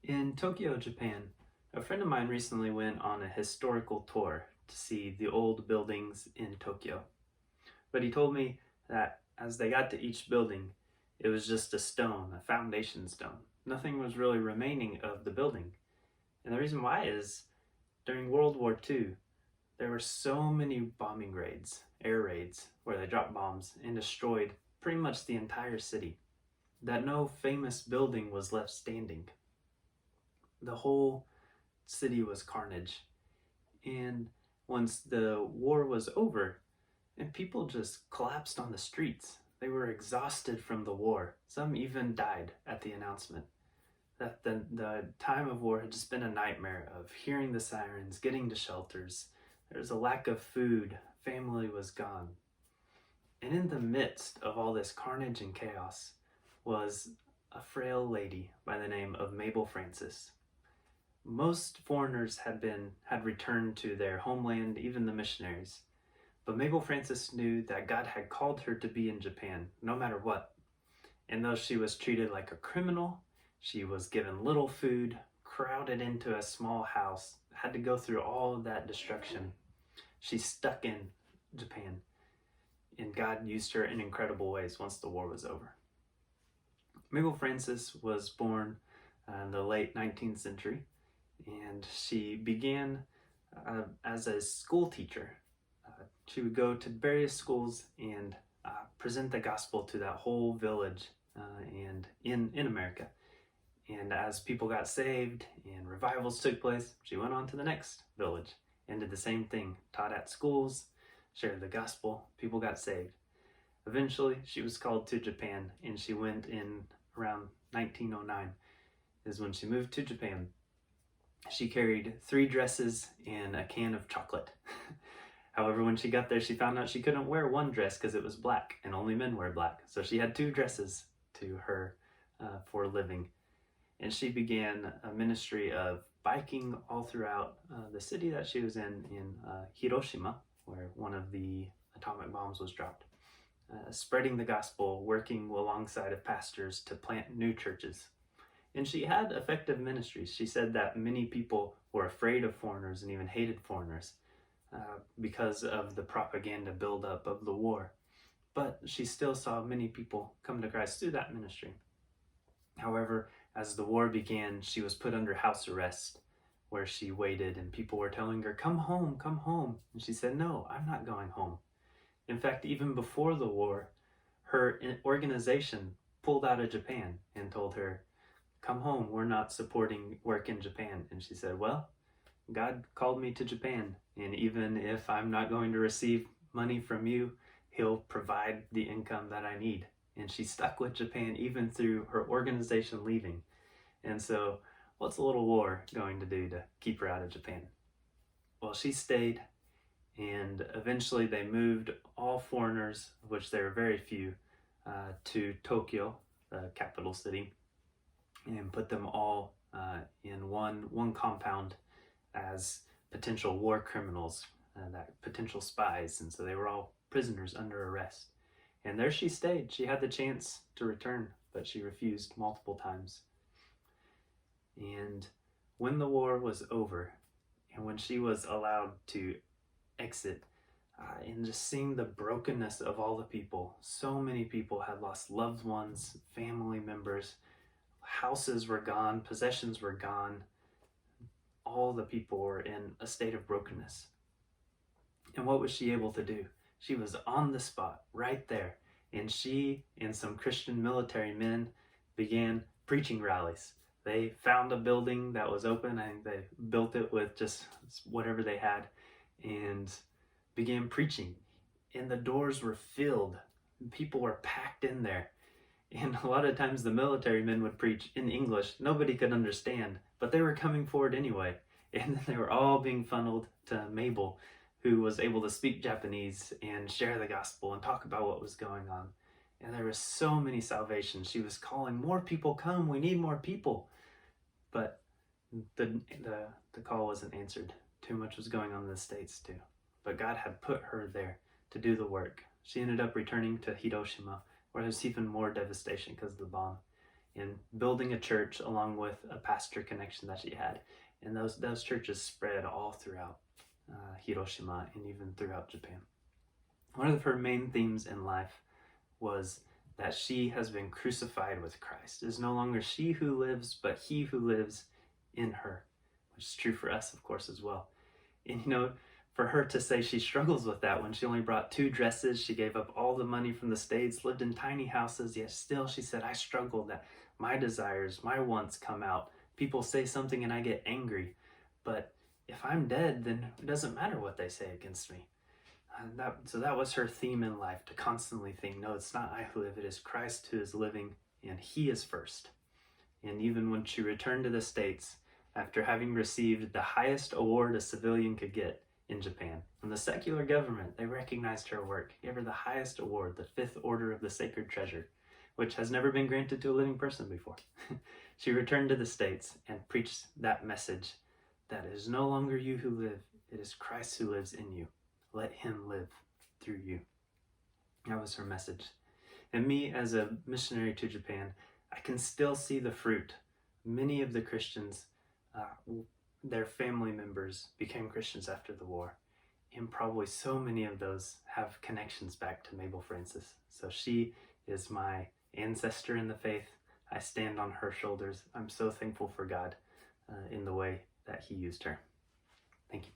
In Tokyo, Japan, a friend of mine recently went on a historical tour to see the old buildings in Tokyo. But he told me that as they got to each building, it was just a stone, a foundation stone. Nothing was really remaining of the building. And the reason why is during World War II, there were so many bombing raids, air raids, where they dropped bombs and destroyed pretty much the entire city, that no famous building was left standing. The whole city was carnage. And once the war was over, and people just collapsed on the streets. They were exhausted from the war. Some even died at the announcement that the time of war had just been a nightmare of hearing the sirens, getting to shelters. There was a lack of food. Family was gone. And in the midst of all this carnage and chaos was a frail lady by the name of Mabel Francis. Most foreigners had returned to their homeland, even the missionaries. But Mabel Francis knew that God had called her to be in Japan, no matter what. And though she was treated like a criminal, she was given little food, crowded into a small house, had to go through all of that destruction. She stuck in Japan, and God used her in incredible ways once the war was over. Mabel Francis was born in the late 19th century, and she began as a school teacher. She would go to various schools and present the gospel to that whole village and in America. And as people got saved and revivals took place, she went on to the next village and did the same thing, taught at schools, shared the gospel, people got saved. Eventually, she was called to Japan, and she went in around 1909 is when she moved to Japan. She carried 3 dresses and a can of chocolate. However, when she got there, she found out she couldn't wear one dress because it was black, and only men wear black. So she had 2 dresses to her for a living. And she began a ministry of biking all throughout the city that she was in Hiroshima, where one of the atomic bombs was dropped. Spreading the gospel, working alongside of pastors to plant new churches. And she had effective ministries. She said that many people were afraid of foreigners and even hated foreigners because of the propaganda buildup of the war. But she still saw many people come to Christ through that ministry. However, as the war began, she was put under house arrest, where she waited, and people were telling her, come home, come home. And she said, no, I'm not going home. In fact, even before the war, her organization pulled out of Japan and told her, come home, we're not supporting work in Japan. And she said, well, God called me to Japan, and even if I'm not going to receive money from you, He'll provide the income that I need. And she stuck with Japan even through her organization leaving. And so, what's a little war going to do to keep her out of Japan? Well, she stayed, and eventually they moved all foreigners, of which there were very few, to Tokyo, the capital city, and put them all in one compound as potential war criminals, that potential spies. And so they were all prisoners under arrest. And there she stayed. She had the chance to return, but she refused multiple times. And when the war was over, and when she was allowed to exit, and just seeing the brokenness of all the people, so many people had lost loved ones, family members, houses were gone, possessions were gone. All the people were in a state of brokenness. And what was she able to do? She was on the spot, right there. And she and some Christian military men began preaching rallies. They found a building that was open, and they built it with just whatever they had and began preaching. And the doors were filled. People were packed in there. And a lot of times the military men would preach in English. Nobody could understand, but they were coming forward anyway. And then they were all being funneled to Mabel, who was able to speak Japanese and share the gospel and talk about what was going on. And there were so many salvations. She was calling, more people come, we need more people. But the call wasn't answered. Too much was going on in the States too. But God had put her there to do the work. She ended up returning to Hiroshima, where there's even more devastation because of the bomb. in building a church along with a pastor connection that she had. And those churches spread all throughout Hiroshima and even throughout Japan. One of her main themes in life was that she has been crucified with Christ. It is no longer she who lives, but he who lives in her, which is true for us, of course, as well. And for her to say she struggles with that when she only brought 2 dresses, she gave up all the money from the States, lived in tiny houses, yet still she said, I struggle, that my desires, my wants come out. People say something and I get angry, but if I'm dead, then it doesn't matter what they say against me. So that was her theme in life, to constantly think, no, it's not I who live, it is Christ who is living, and he is first. And even when she returned to the States, after having received the highest award a civilian could get in Japan, from the secular government, they recognized her work, gave her the highest award, the 5th Order of the Sacred Treasure, which has never been granted to a living person before. She returned to the States and preached that message, that it is no longer you who live, it is Christ who lives in you. Let him live through you. That was her message. And me, as a missionary to Japan, I can still see the fruit. Many of the Christians, their family members became Christians after the war. And probably so many of those have connections back to Mabel Francis. So she is my ancestor in the faith. I stand on her shoulders. I'm so thankful for God in the way that he used her. Thank you.